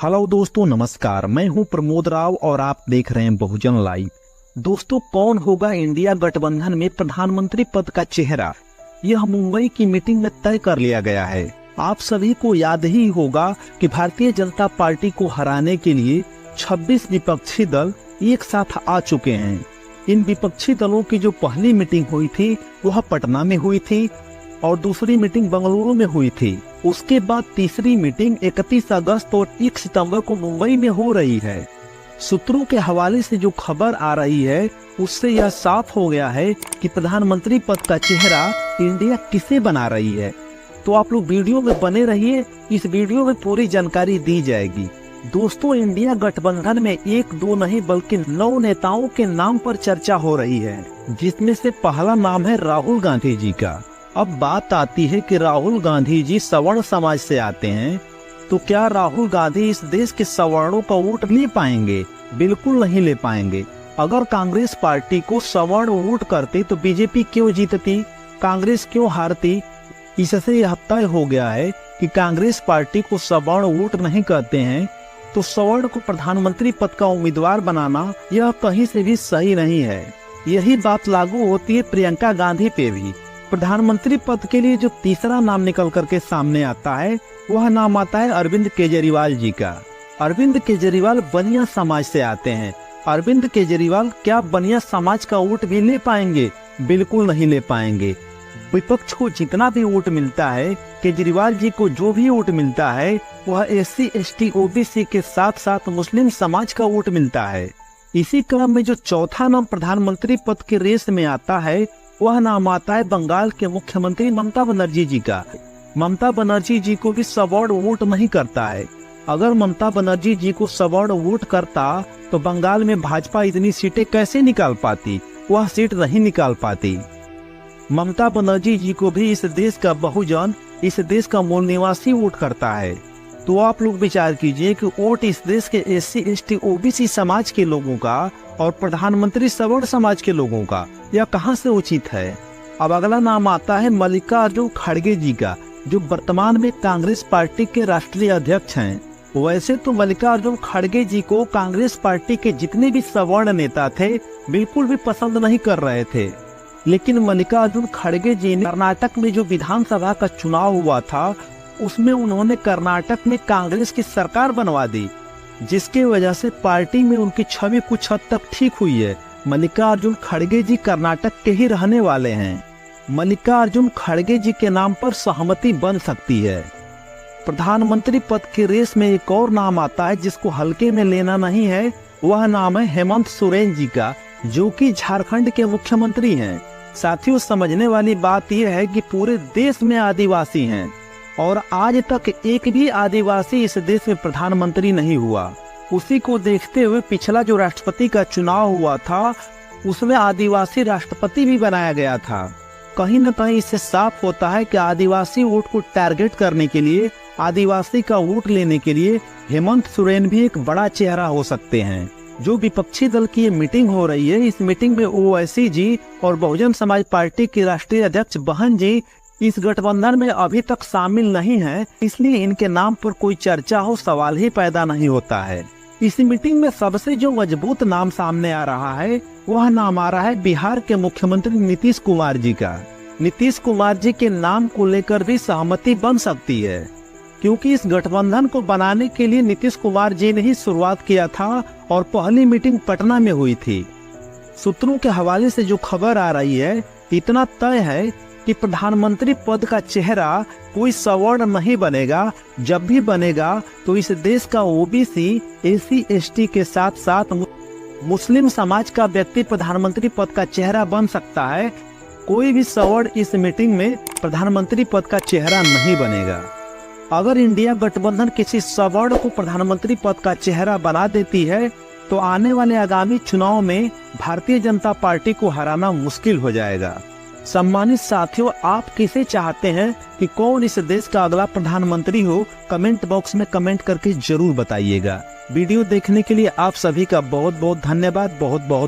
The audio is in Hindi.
हेलो दोस्तों, नमस्कार। मैं हूं प्रमोद राव और आप देख रहे हैं बहुजन लाइव। दोस्तों, कौन होगा इंडिया गठबंधन में प्रधानमंत्री पद का चेहरा, यह मुंबई की मीटिंग में तय कर लिया गया है। आप सभी को याद ही होगा कि भारतीय जनता पार्टी को हराने के लिए 26 विपक्षी दल एक साथ आ चुके हैं। इन विपक्षी दलों की जो पहली मीटिंग हुई थी वह पटना में हुई थी और दूसरी मीटिंग बेंगलुरु में हुई थी। उसके बाद तीसरी मीटिंग 31 अगस्त और 1 सितंबर को मुंबई में हो रही है। सूत्रों के हवाले से जो खबर आ रही है उससे यह साफ हो गया है कि प्रधानमंत्री पद का चेहरा इंडिया किसे बना रही है। तो आप लोग वीडियो में बने रहिए, इस वीडियो में पूरी जानकारी दी जाएगी। दोस्तों, इंडिया गठबंधन में 1-2 नहीं बल्कि 9 नेताओं के नाम पर चर्चा हो रही है, जिसमें से पहला नाम है राहुल गांधी जी का। अब बात आती है कि राहुल गांधी जी सवर्ण समाज से आते हैं, तो क्या राहुल गांधी इस देश के सवर्णों का वोट ले पाएंगे? बिल्कुल नहीं ले पाएंगे। अगर कांग्रेस पार्टी को सवर्ण वोट करते तो बीजेपी क्यों जीतती, कांग्रेस क्यों हारती? इससे यह तय हो गया है कि कांग्रेस पार्टी को सवर्ण वोट नहीं करते हैं, तो सवर्ण को प्रधानमंत्री पद का उम्मीदवार बनाना यह कहीं से भी सही नहीं है। यही बात लागू होती है प्रियंका गांधी पे भी। प्रधानमंत्री पद के लिए जो तीसरा नाम निकल करके सामने आता है वह नाम आता है अरविंद केजरीवाल जी का। अरविंद केजरीवाल बनिया समाज से आते हैं। अरविंद केजरीवाल क्या बनिया समाज का वोट भी ले पाएंगे? बिल्कुल नहीं ले पाएंगे। विपक्ष को जितना भी वोट मिलता है, केजरीवाल जी को जो भी वोट मिलता है, वह SC ST OBC के साथ साथ मुस्लिम समाज का वोट मिलता है। इसी क्रम में जो चौथा नाम प्रधानमंत्री पद के रेस में आता है वह नाम आता है बंगाल के मुख्यमंत्री ममता बनर्जी जी का। ममता बनर्जी जी को भी सवर्ण वोट नहीं करता है। अगर ममता बनर्जी जी को सवर्ण वोट करता तो बंगाल में भाजपा इतनी सीटें कैसे निकाल पाती? वह सीट नहीं निकाल पाती। ममता बनर्जी जी को भी इस देश का बहुजन, इस देश का मूल निवासी वोट करता है। तो आप लोग विचार कीजिए कि वोट इस देश के SC ST OBC समाज के लोगों का और प्रधानमंत्री सवर्ण समाज के लोगों का, यह कहां से उचित है? अब अगला नाम आता है मल्लिकार्जुन खड़गे जी का, जो वर्तमान में कांग्रेस पार्टी के राष्ट्रीय अध्यक्ष हैं। वैसे तो मल्लिकार्जुन खड़गे जी को कांग्रेस पार्टी के जितने भी सवर्ण नेता थे बिल्कुल भी पसंद नहीं कर रहे थे, लेकिन मल्लिकार्जुन खड़गे जी ने कर्नाटक में जो विधानसभा का चुनाव हुआ था उसमें उन्होंने कर्नाटक में कांग्रेस की सरकार बनवा दी, जिसकी वजह से पार्टी में उनकी छवि कुछ हद तक ठीक हुई है। मल्लिकार्जुन खड़गे जी कर्नाटक के ही रहने वाले हैं। मल्लिकार्जुन खड़गे जी के नाम पर सहमति बन सकती है। प्रधानमंत्री पद के रेस में एक और नाम आता है जिसको हल्के में लेना नहीं है, वह नाम है हेमंत सोरेन जी का, जो कि झारखंड के मुख्यमंत्री हैं। साथियों, समझने वाली बात यह है कि पूरे देश में आदिवासी हैं और आज तक एक भी आदिवासी इस देश में प्रधानमंत्री नहीं हुआ। उसी को देखते हुए पिछला जो राष्ट्रपति का चुनाव हुआ था उसमें आदिवासी राष्ट्रपति भी बनाया गया था। कहीं न कहीं इससे साफ होता है कि आदिवासी वोट को टारगेट करने के लिए, आदिवासी का वोट लेने के लिए हेमंत सोरेन भी एक बड़ा चेहरा हो सकते हैं। जो विपक्षी दल की ये मीटिंग हो रही है, इस मीटिंग में OIC जी और बहुजन समाज पार्टी के राष्ट्रीय अध्यक्ष बहन जी इस गठबंधन में अभी तक शामिल नहीं है, इसलिए इनके नाम पर कोई चर्चा हो सवाल ही पैदा नहीं होता है। इस मीटिंग में सबसे जो मजबूत नाम सामने आ रहा है वह नाम आ रहा है बिहार के मुख्यमंत्री नीतीश कुमार जी का। नीतीश कुमार जी के नाम को लेकर भी सहमति बन सकती है, क्योंकि इस गठबंधन को बनाने के लिए नीतीश कुमार जी ने ही शुरुआत किया था और पहली मीटिंग पटना में हुई थी। सूत्रों के हवाले से जो खबर आ रही है, इतना तय है कि प्रधानमंत्री पद का चेहरा कोई सवर्ण नहीं बनेगा। जब भी बनेगा तो इस देश का OBC SC ST के साथ साथ मुस्लिम समाज का व्यक्ति प्रधानमंत्री पद का चेहरा बन सकता है। कोई भी सवर्ण इस मीटिंग में प्रधानमंत्री पद का चेहरा नहीं बनेगा। अगर इंडिया गठबंधन किसी सवर्ण को प्रधानमंत्री पद का चेहरा बना देती है तो आने वाले आगामी चुनाव में भारतीय जनता पार्टी को हराना मुश्किल हो जाएगा। सम्मानित साथियों, आप किसे चाहते हैं कि कौन इस देश का अगला प्रधानमंत्री हो? कमेंट बॉक्स में कमेंट करके जरूर बताइएगा। वीडियो देखने के लिए आप सभी का बहुत बहुत धन्यवाद। बहुत बहुत